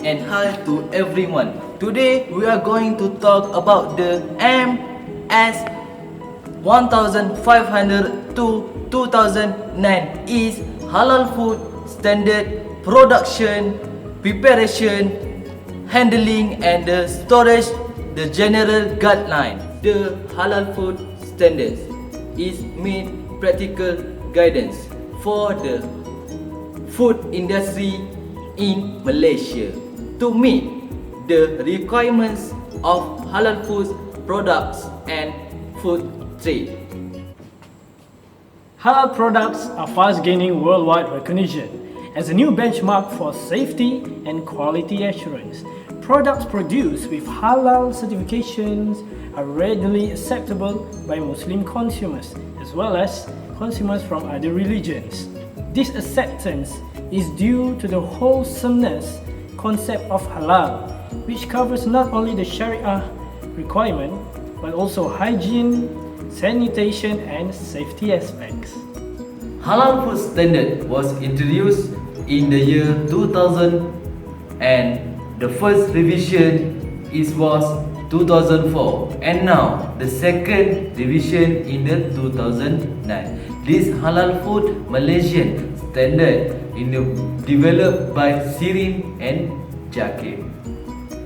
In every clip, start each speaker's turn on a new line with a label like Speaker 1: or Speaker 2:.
Speaker 1: and hi to everyone. Today we are going to talk about the MS1500 to 2009 is Halal Food Standard Production, Preparation, Handling and the Storage, the General Guideline. The Halal Food Standards is made practical guidance for the food industry in Malaysia to meet the requirements of halal food products and food trade.
Speaker 2: Halal products are fast gaining worldwide recognition as a new benchmark for safety and quality assurance. Products produced with halal certifications are readily acceptable by Muslim consumers as well as consumers from other religions. This acceptance is due to the wholesomeness concept of halal, which covers not only the Sharia requirement but also hygiene, sanitation and safety aspects.
Speaker 1: Halal Food Standard was introduced in the year 2000 and the first revision was 2004 and now the second revision in the 2009. This Halal Food Malaysian standard developed by Sirin and Jakir.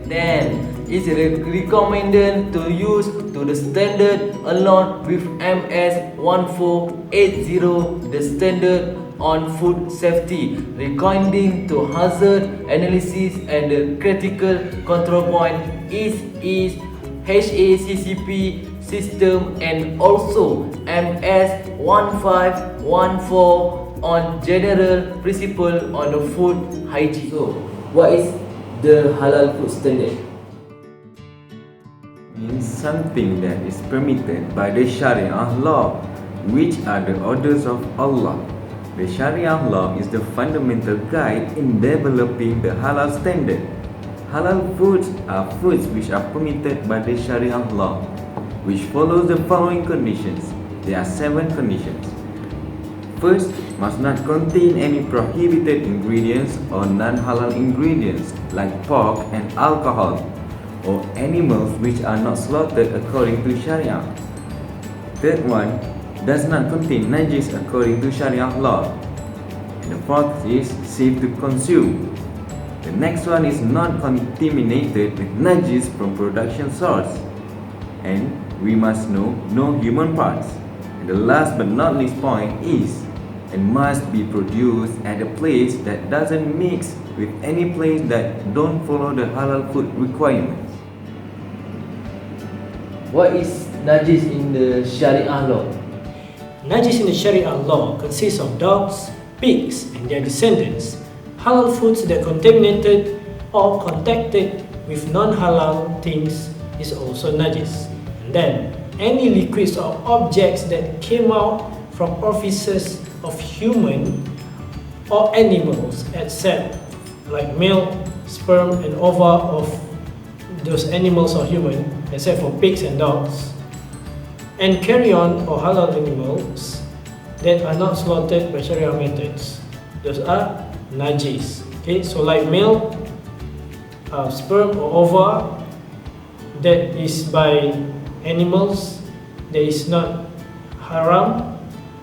Speaker 1: Then it's recommended to use to the standard along with MS1480, the standard on food safety, according to hazard analysis and the critical control point is HACCP system and also MS1500 on general principle on the food hygiene. So, what is the halal food standard?
Speaker 3: Means something that is permitted by the Sharia law, which are the orders of Allah. The Sharia law is the fundamental guide in developing the halal standard. Halal foods are foods which are permitted by the Sharia law, which follows the following conditions. There are 7 conditions. First, must not contain any prohibited ingredients or non-halal ingredients like pork and alcohol, or animals which are not slaughtered according to Sharia. Third one, does not contain najis according to Sharia law. And the fourth is safe to consume. The next one is not contaminated with najis from production source. And we must know no human parts. And the last but not least point is and must be produced at a place that doesn't mix with any place that don't follow the halal food requirements.
Speaker 1: What is najis in the Sharia law?
Speaker 2: Najis in the Sharia law consists of dogs, pigs and their descendants. Halal foods that contaminated or contacted with non-halal things is also najis. And then any liquids or objects that came out from orifices of human or animals except like milk, sperm and ova of those animals or human except for pigs and dogs, and carrion or halal animals that are not slaughtered by Sharia methods. Those are najis. Okay, so like milk, sperm or ova that is by animals that is not haram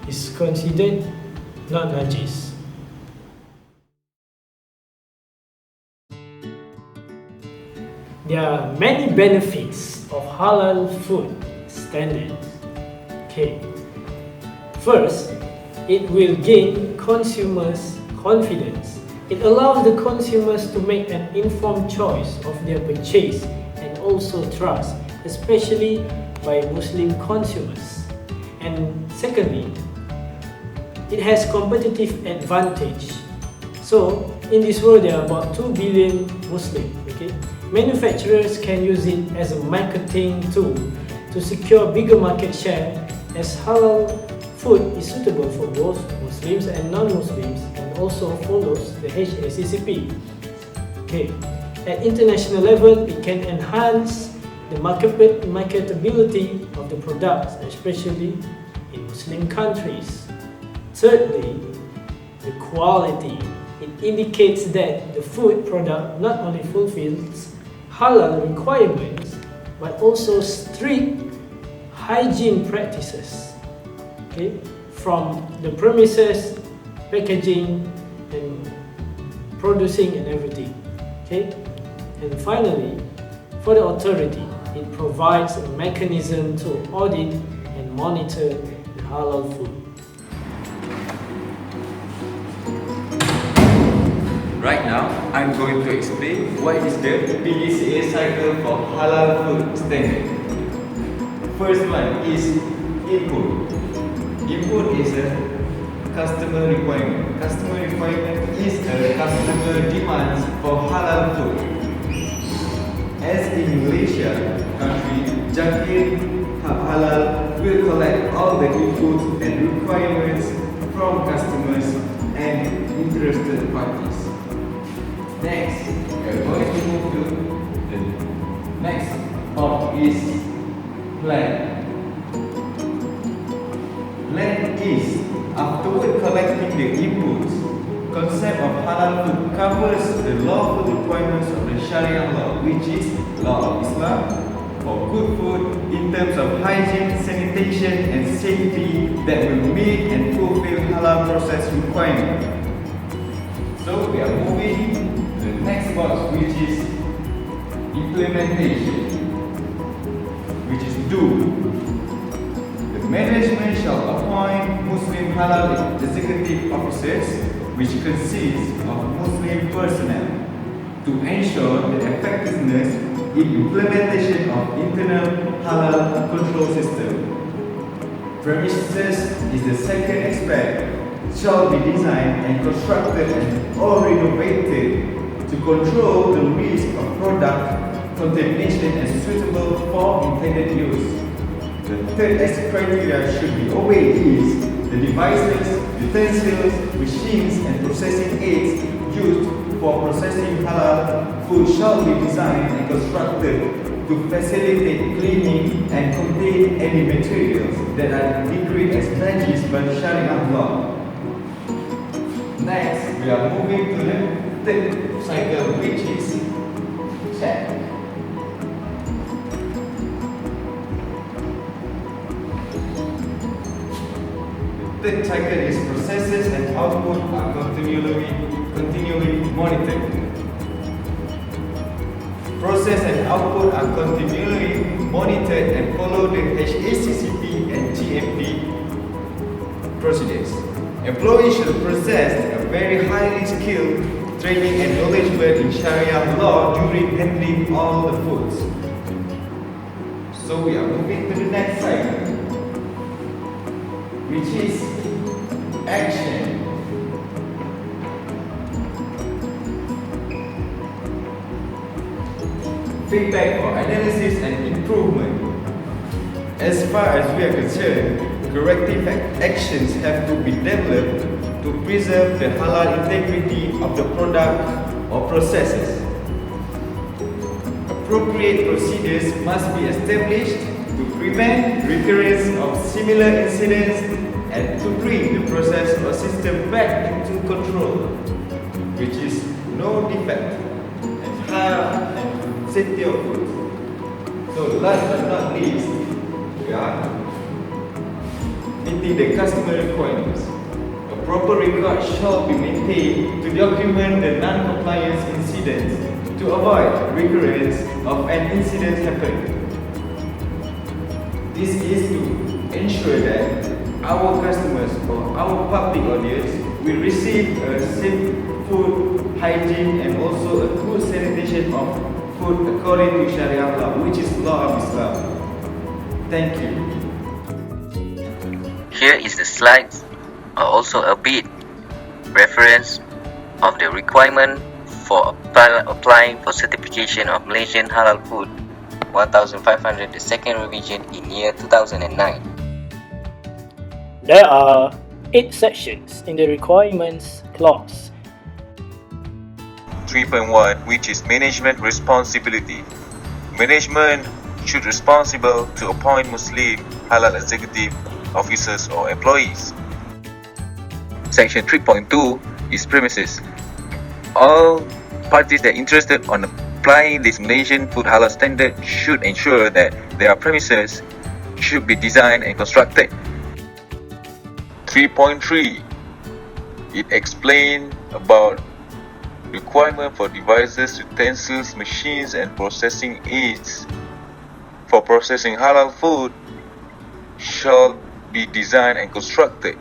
Speaker 2: is considered not najis. There are many benefits of halal food standards. Okay. First, it will gain consumers' confidence. It allows the consumers to make an informed choice of their purchase and also trust, especially by Muslim consumers. And secondly, it has competitive advantage. So, in this world there are about 2 billion Muslims. Okay? Manufacturers can use it as a marketing tool to secure bigger market share, as halal food is suitable for both Muslims and non-Muslims and also follows the HACCP. Okay. At international level, it can enhance the marketability of the products, especially in Muslim countries. Thirdly, the quality. it indicates that the food product not only fulfills halal requirements but also strict hygiene practices, okay, from the premises, packaging, and producing and everything, okay. And finally, for the authority, it provides a mechanism to audit and monitor the halal food.
Speaker 3: Right now, I'm going to explain what is the PDCA cycle for halal food standard. First one is input. Input is a customer requirement. Customer requirement is a customer demands for halal food. As in Malaysia country, Jakir Halal will collect all the inputs and requirements from customers and interested parties. Next, we are going to move to the next part is plan. Plan is, afterward collecting the inputs, concept of halal food covers the lawful requirements of the Sharia law, which is law of Islam, for good food in terms of hygiene, sanitation and safety that will meet and fulfill halal process requirements. So we are moving to the next box, which is implementation, which is do. The management shall appoint Muslim halal executive officers, which consists of Muslim personnel, to ensure the effectiveness in implementation of internal halal control system. Premises is the second aspect, shall be designed and constructed or renovated to control the risk of product contamination and suitable for intended use. The third criteria should be obeyed is the devices, utensils, machines and processing aids used for processing halal food shall be designed and constructed to facilitate cleaning and contain any materials that are decreed as najis by Sharia law. Next, we are moving to the third cycle, which is check. The third cycle is processes and output are continually monitored. Process and output are continually monitored and follow the HACCP and GMP procedures. Employees should possess a very highly skilled training and knowledgeable in Sharia law during handling all the foods. So we are moving to the next cycle, which is action. Feedback for analysis and improvement. As far as we are concerned, corrective actions have to be developed to preserve the halal integrity of the product or processes. Appropriate procedures must be established to prevent recurrence of similar incidents and to bring the process or system back into control, which is no defect and halal and safety of food. So last but not least, we are meeting the customer requirements. A proper record shall be maintained to document the non-compliance incidents to avoid recurrence of an incident happening. This is to ensure that our customers or our public audience will receive a safe food hygiene and also a good sanitation of food according to Sharia law, which is law of Islam. Thank you.
Speaker 4: Here is the slides, also a bit reference of the requirement for applying for certification of Malaysian Halal Food 1500, the second revision in year 2009.
Speaker 2: There are 8 sections in the requirements clause.
Speaker 5: 3.1, which is management responsibility. Management should be responsible to appoint Muslim halal executive officers or employees. Section 3.2 is premises. All parties that are interested on applying this Malaysian food halal standard should ensure that their premises should be designed and constructed. 3.3. It explains about requirement for devices, utensils, machines and processing aids for processing halal food shall be designed and constructed.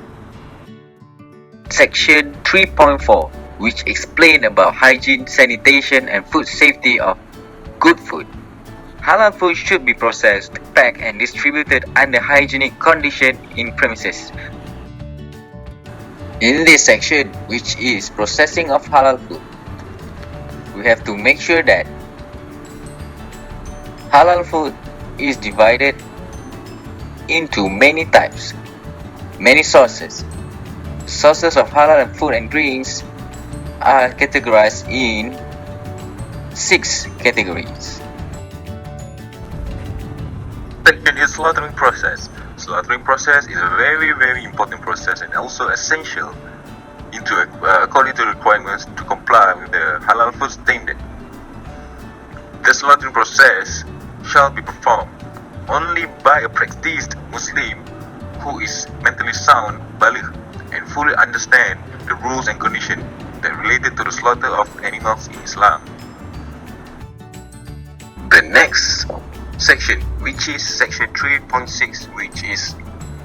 Speaker 4: Section 3.4, which explain about hygiene, sanitation and food safety of good food. Halal food should be processed, packed and distributed under hygienic conditions in premises. In this section, which is processing of halal food, we have to make sure that halal food is divided into many types, many sources. Sources of halal food and drinks are categorized in 6 categories.
Speaker 5: Section is slaughtering process. Slaughtering process is a very important process and also essential according to requirements to comply with the halal food standard. The slaughtering process shall be performed only by a practiced Muslim who is mentally sound, baligh, and fully understand the rules and conditions that related to the slaughter of animals in Islam. The next section, which is section 3.6, which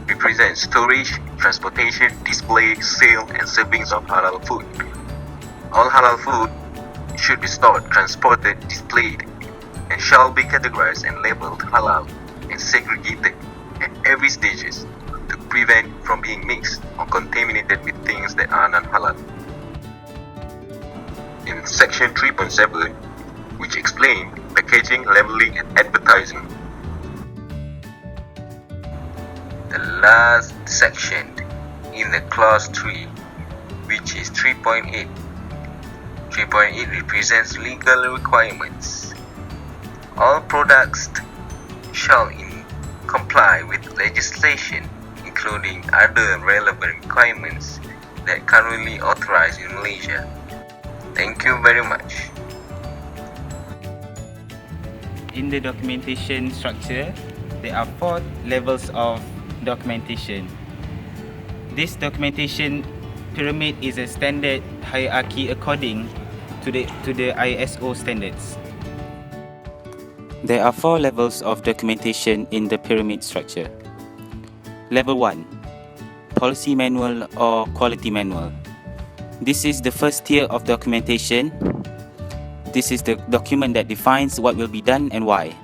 Speaker 5: represents storage, transportation, display, sale and servings of halal food. All halal food should be stored, transported, displayed and shall be categorized and labeled halal and segregated at every stages to prevent from being mixed or contaminated with things that are non-halal. In section 3.7, which explain packaging, labeling and advertising.
Speaker 4: The last section in the clause 3, which is 3.8. 3.8 represents legal requirements. All products shall comply with legislation, including other relevant requirements that currently authorized in Malaysia. Thank you very much.
Speaker 6: In the documentation structure, there are 4 levels of documentation. This documentation pyramid is a standard hierarchy according to the ISO standards. There are 4 levels of documentation in the pyramid structure. Level 1, Policy Manual or Quality Manual. This is the first tier of documentation. This is the document that defines what will be done and why.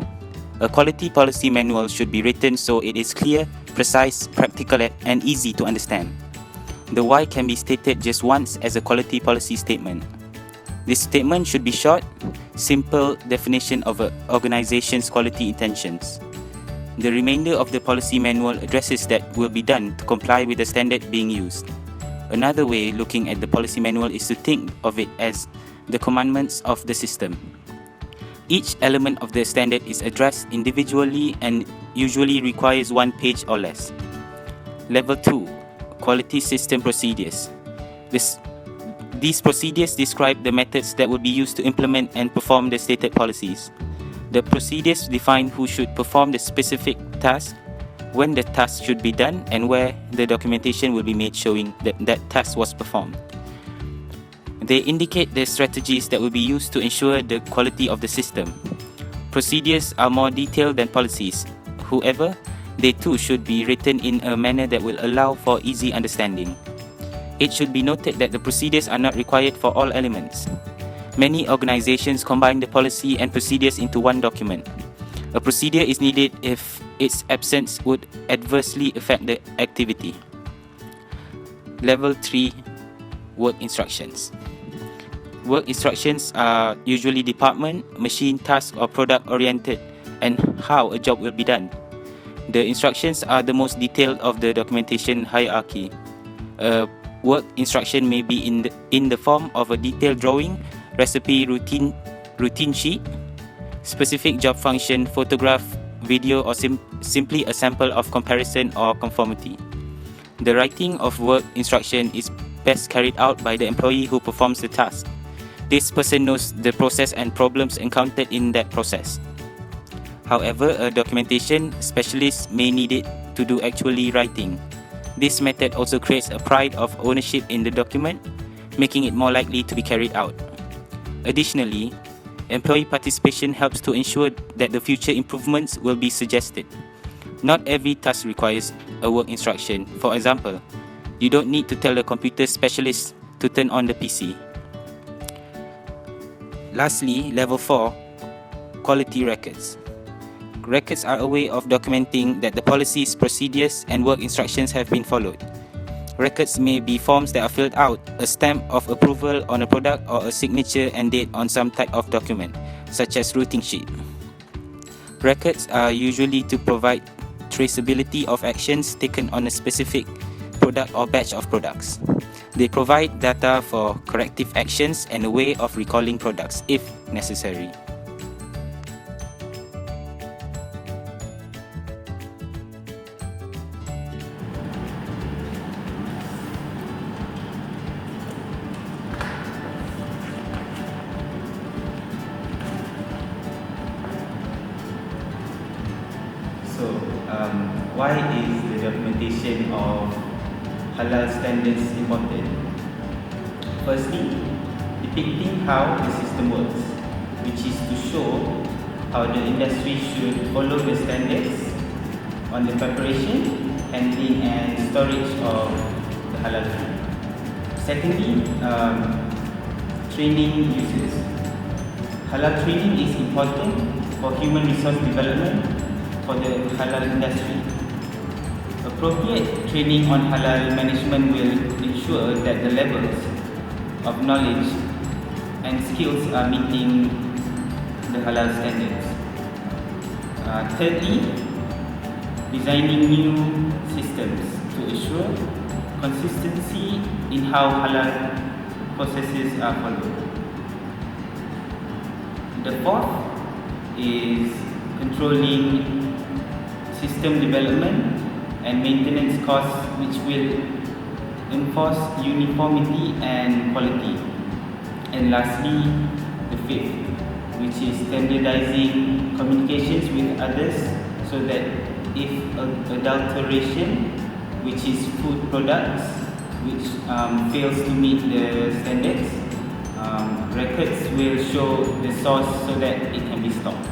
Speaker 6: A quality policy manual should be written so it is clear, precise, practical and easy to understand. The why can be stated just once as a quality policy statement. This statement should be short, simple definition of an organization's quality intentions. The remainder of the policy manual addresses that will be done to comply with the standard being used. Another way looking at the policy manual is to think of it as the commandments of the system. Each element of the standard is addressed individually and usually requires 1 page or less. Level 2, Quality System Procedures. These procedures describe the methods that will be used to implement and perform the stated policies. The procedures define who should perform the specific task, when the task should be done, and where the documentation will be made showing that that task was performed. They indicate the strategies that will be used to ensure the quality of the system. Procedures are more detailed than policies. However, they too should be written in a manner that will allow for easy understanding. It should be noted that the procedures are not required for all elements. Many organizations combine the policy and procedures into one document. A procedure is needed if its absence would adversely affect the activity. Level 3, Work Instructions. Work instructions are usually department, machine, task or product oriented and how a job will be done. The instructions are the most detailed of the documentation hierarchy. A work instruction may be in the form of a detailed drawing, recipe, routine sheet, specific job function, photograph, video or simply a sample of comparison or conformity. The writing of work instruction is best carried out by the employee who performs the task. This person knows the process and problems encountered in that process. However, a documentation specialist may need it to do actually writing. This method also creates a pride of ownership in the document, making it more likely to be carried out. Additionally, employee participation helps to ensure that the future improvements will be suggested. Not every task requires a work instruction. For example, you don't need to tell the computer specialist to turn on the PC. Lastly, level 4, quality records. Records are a way of documenting that the policies, procedures, and work instructions have been followed. Records may be forms that are filled out, a stamp of approval on a product, or a signature and date on some type of document, such as routing sheet. Records are usually to provide traceability of actions taken on a specific product or batch of products. They provide data for corrective actions and a way of recalling products if necessary.
Speaker 7: So, why is the documentation of halal standards important? Firstly, depicting how the system works, which is to show how the industry should follow the standards on the preparation, handling and storage of the halal food. Secondly, training users. Halal training is important for human resource development for the halal industry. Appropriate training on halal management will ensure that the levels of knowledge and skills are meeting the halal standards. Thirdly, designing new systems to ensure consistency in how halal processes are followed. The fourth is controlling system development and maintenance costs, which will enforce uniformity and quality. And lastly, the fifth, which is standardizing communications with others so that if adulteration, which is food products, which fails to meet the standards, records will show the source so that it can be stopped.